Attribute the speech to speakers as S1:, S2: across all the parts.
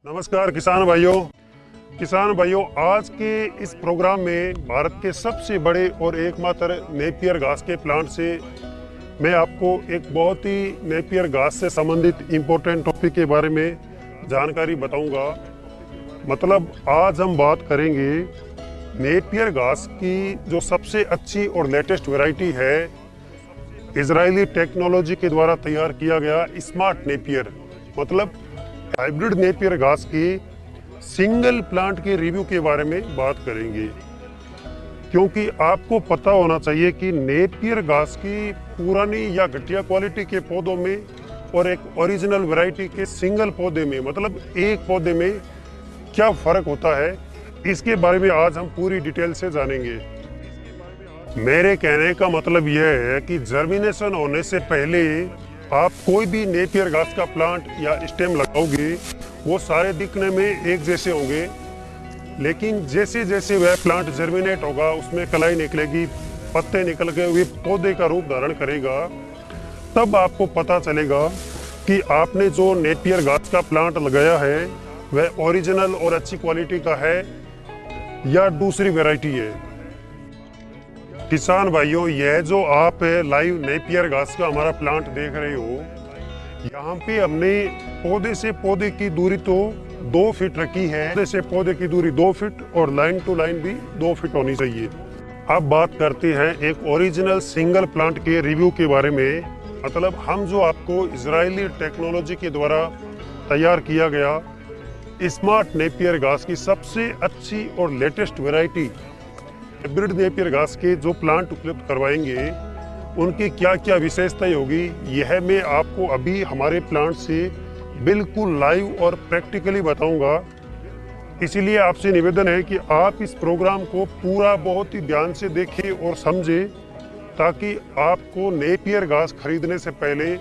S1: नमस्कार किसान भाइयों, आज के इस प्रोग्राम में भारत के सबसे बड़े और एकमात्र नेपियर घास के प्लांट से मैं आपको एक बहुत ही नेपियर घास से संबंधित इम्पोर्टेंट टॉपिक के बारे में जानकारी बताऊंगा। मतलब आज हम बात करेंगे नेपियर घास की जो सबसे अच्छी और लेटेस्ट वैरायटी है, इजरायली टेक्नोलॉजी के द्वारा तैयार किया गया स्मार्ट नेपियर, मतलब हाइब्रिड नेपियर घास की सिंगल प्लांट के रिव्यू के बारे में बात करेंगे। क्योंकि आपको पता होना चाहिए कि नेपियर घास की पुरानी या घटिया क्वालिटी के पौधों में और एक ओरिजिनल वैरायटी के सिंगल पौधे में, मतलब एक पौधे में क्या फर्क होता है, इसके बारे में आज हम पूरी डिटेल से जानेंगे। मेरे कहने का मतलब यह है कि जर्मिनेशन होने से पहले आप कोई भी नेपियर घास का प्लांट या स्टेम लगाओगे, वो सारे दिखने में एक जैसे होंगे, लेकिन जैसे जैसे वह प्लांट जर्मिनेट होगा, उसमें कलाई निकलेगी, पत्ते निकल के वे पौधे का रूप धारण करेगा, तब आपको पता चलेगा कि आपने जो नेपियर घास का प्लांट लगाया है वह ओरिजिनल और अच्छी क्वालिटी का है या दूसरी वैरायटी है। किसान भाइयों, यह जो आप लाइव नेपियर घास का हमारा प्लांट देख रहे हो, यहाँ पे हमने पौधे से पौधे की दूरी तो 2 फीट रखी है। पौधे से पौधे की दूरी 2 फीट और लाइन टू लाइन भी 2 फीट होनी चाहिए। अब बात करते हैं एक ओरिजिनल सिंगल प्लांट के रिव्यू के बारे में। मतलब हम जो आपको इजरायली टेक्नोलॉजी के द्वारा तैयार किया गया स्मार्ट नेपियर घास की सबसे अच्छी और लेटेस्ट वैरायटी हाइब्रिड नेपियर घास के जो प्लांट उपलब्ध करवाएंगे, उनकी क्या क्या विशेषताएं होगी, यह मैं आपको अभी हमारे प्लांट से बिल्कुल लाइव और प्रैक्टिकली बताऊंगा। इसीलिए आपसे निवेदन है कि आप इस प्रोग्राम को पूरा बहुत ही ध्यान से देखें और समझें, ताकि आपको नेपियर घास खरीदने से पहले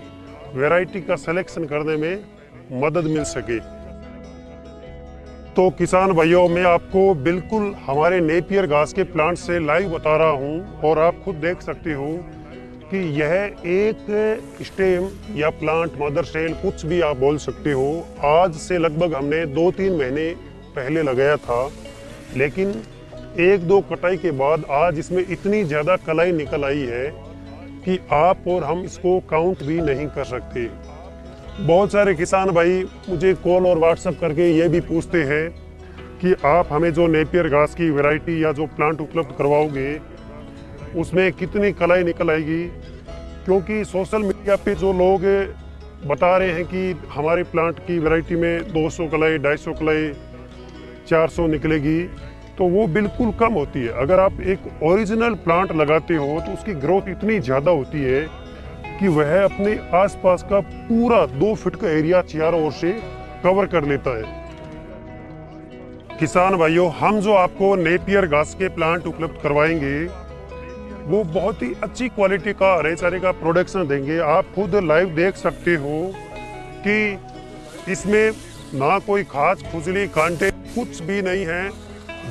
S1: वैरायटी का सिलेक्शन करने में मदद मिल सके। तो किसान भाइयों, मैं आपको बिल्कुल हमारे नेपियर घास के प्लांट से लाइव बता रहा हूं और आप खुद देख सकते हो कि यह एक स्टेम या प्लांट, मदर सेल, कुछ भी आप बोल सकते हो, आज से लगभग हमने 2-3 महीने पहले लगाया था, लेकिन 1-2 कटाई के बाद आज इसमें इतनी ज़्यादा कलाई निकल आई है कि आप और हम इसको काउंट भी नहीं कर सकते। बहुत सारे किसान भाई मुझे कॉल और व्हाट्सएप करके ये भी पूछते हैं कि आप हमें जो नेपियर घास की वैरायटी या जो प्लांट उपलब्ध करवाओगे उसमें कितनी कलाई निकल आएगी। क्योंकि सोशल मीडिया पे जो लोग बता रहे हैं कि हमारे प्लांट की वैरायटी में 200 कलाई, 250 कलाई, 400 निकलेगी, तो वो बिल्कुल कम होती है। अगर आप एक ओरिजिनल प्लांट लगाते हो तो उसकी ग्रोथ इतनी ज़्यादा होती है कि वह अपने आसपास का पूरा 2 फीट का एरिया चारों ओर से कवर कर लेता है। किसान भाइयों, हम जो आपको नेपियर घास के प्लांट उपलब्ध करवाएंगे वो बहुत ही अच्छी क्वालिटी का हरे चारे का प्रोडक्शन देंगे। आप खुद लाइव देख सकते हो कि इसमें ना कोई खास खुजली, कांटे कुछ भी नहीं है,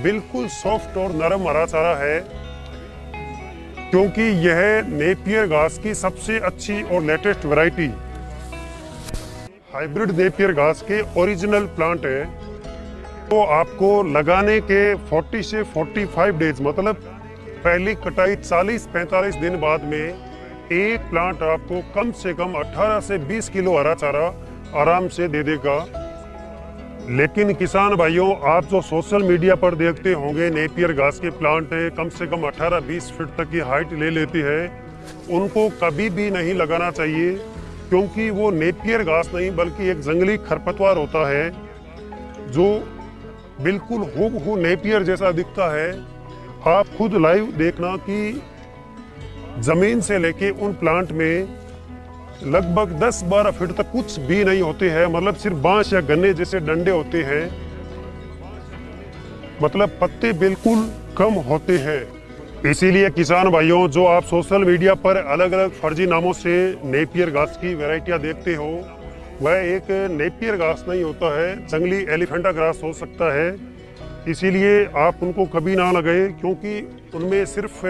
S1: बिल्कुल सॉफ्ट और नरम हरा चारा है। क्योंकि यह नेपियर घास की सबसे अच्छी और लेटेस्ट वैरायटी हाइब्रिड नेपियर घास के ओरिजिनल प्लांट है, तो आपको लगाने के 40 से 45 डेज, मतलब पहली कटाई 40-45 दिन बाद में एक प्लांट आपको कम से कम 18 से 20 किलो हरा चारा आराम से दे देगा। लेकिन किसान भाइयों, आप जो सोशल मीडिया पर देखते होंगे नेपियर घास के प्लांट कम से कम 18-20 फीट तक की हाइट ले लेती है, उनको कभी भी नहीं लगाना चाहिए। क्योंकि वो नेपियर घास नहीं बल्कि एक जंगली खरपतवार होता है जो बिल्कुल हूबहू नेपियर जैसा दिखता है। आप खुद लाइव देखना कि जमीन से लेके उन प्लांट में लगभग 10-12 फीट तक कुछ भी नहीं होते हैं, मतलब सिर्फ बांस या गन्ने जैसे डंडे होते हैं, मतलब पत्ते बिल्कुल कम होते हैं। इसीलिए किसान भाइयों, जो आप सोशल मीडिया पर अलग अलग फर्जी नामों से नेपियर घास की वैरायटियां देखते हो, वह एक नेपियर घास नहीं होता है, जंगली एलिफेंटा ग्रास हो सकता है। इसीलिए आप उनको कभी ना लगाएं, क्योंकि उनमें सिर्फ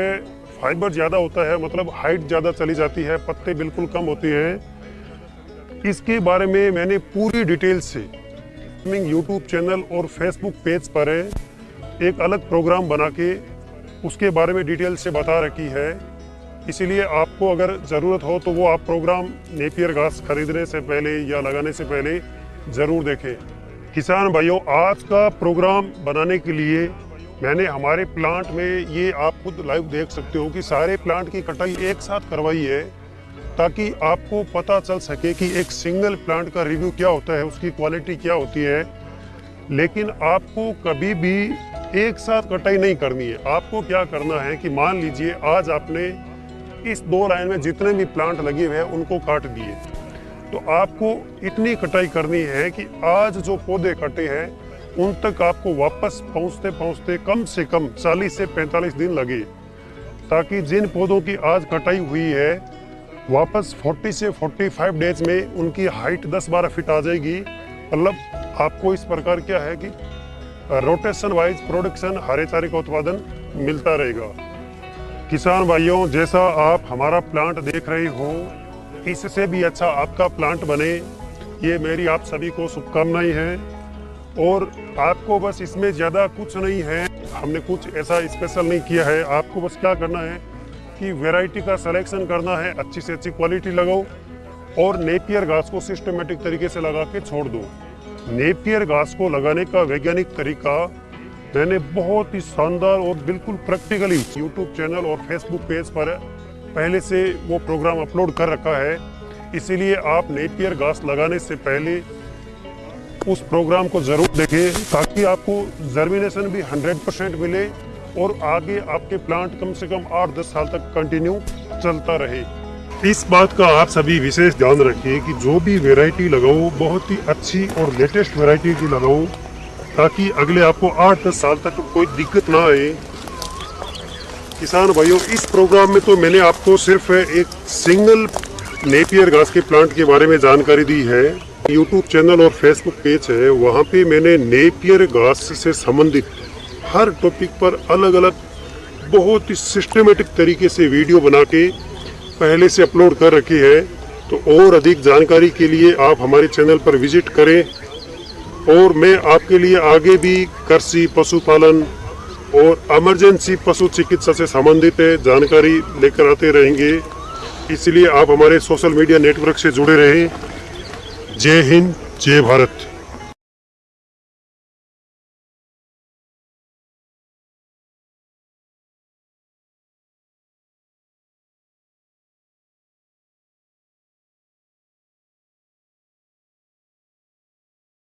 S1: फाइबर ज़्यादा होता है, मतलब हाइट ज़्यादा चली जाती है, पत्ते बिल्कुल कम होते हैं। इसके बारे में मैंने पूरी डिटेल से यूट्यूब चैनल और फेसबुक पेज पर एक अलग प्रोग्राम बना के उसके बारे में डिटेल से बता रखी है। इसीलिए आपको अगर ज़रूरत हो तो वो आप प्रोग्राम नेपियर घास खरीदने से पहले या लगाने से पहले ज़रूर देखें। किसान भाइयों, आज का प्रोग्राम बनाने के लिए मैंने हमारे प्लांट में, ये आप खुद लाइव देख सकते हो कि सारे प्लांट की कटाई एक साथ करवाई है, ताकि आपको पता चल सके कि एक सिंगल प्लांट का रिव्यू क्या होता है, उसकी क्वालिटी क्या होती है। लेकिन आपको कभी भी एक साथ कटाई नहीं करनी है। आपको क्या करना है कि मान लीजिए आज आपने इस 2 लाइन में जितने भी प्लांट लगे हुए हैं उनको काट दिए, तो आपको इतनी कटाई करनी है कि आज जो पौधे कटे हैं उन तक आपको वापस पहुंचते पहुंचते कम से कम 40 से 45 दिन लगे, ताकि जिन पौधों की आज कटाई हुई है वापस 40 से 45 डेज में उनकी हाइट 10-12 फीट आ जाएगी। मतलब आपको इस प्रकार क्या है कि रोटेशन वाइज प्रोडक्शन, हरे चारे का उत्पादन मिलता रहेगा। किसान भाइयों, जैसा आप हमारा प्लांट देख रहे हो, इससे भी अच्छा आपका प्लांट बने, ये मेरी आप सभी को शुभकामनाएं हैं। और आपको बस इसमें ज़्यादा कुछ नहीं है, हमने कुछ ऐसा स्पेशल नहीं किया है। आपको बस क्या करना है कि वैरायटी का सिलेक्शन करना है, अच्छी से अच्छी क्वालिटी लगाओ और नेपियर घास को सिस्टमेटिक तरीके से लगा के छोड़ दो। नेपियर घास को लगाने का वैज्ञानिक तरीका मैंने बहुत ही शानदार और बिल्कुल प्रैक्टिकली यूट्यूब चैनल और फेसबुक पेज पर पहले से वो प्रोग्राम अपलोड कर रखा है। इसीलिए आप नेपियर घास लगाने से पहले उस प्रोग्राम को ज़रूर देखें, ताकि आपको जर्मिनेशन भी 100% मिले और आगे आपके प्लांट कम से कम 8-10 साल तक कंटिन्यू चलता रहे। इस बात का आप सभी विशेष ध्यान रखिए कि जो भी वैरायटी लगाओ बहुत ही अच्छी और लेटेस्ट वैरायटी की लगाओ, ताकि अगले आपको 8-10 साल तक कोई दिक्कत ना आए। किसान भाइयों, इस प्रोग्राम में तो मैंने आपको सिर्फ एक सिंगल नेपियर घास के प्लांट के बारे में जानकारी दी है। यूट्यूब चैनल और फेसबुक पेज है, वहाँ पे मैंने नेपियर घास से संबंधित हर टॉपिक पर अलग अलग बहुत ही सिस्टमेटिक तरीके से वीडियो बना के पहले से अपलोड कर रखी है। तो और अधिक जानकारी के लिए आप हमारे चैनल पर विजिट करें, और मैं आपके लिए आगे भी कृषि, पशुपालन और इमरजेंसी पशु चिकित्सा से संबंधित जानकारी लेकर आते रहेंगे। इसलिए आप हमारे सोशल मीडिया नेटवर्क से जुड़े रहें। जय हिंद, जय भारत।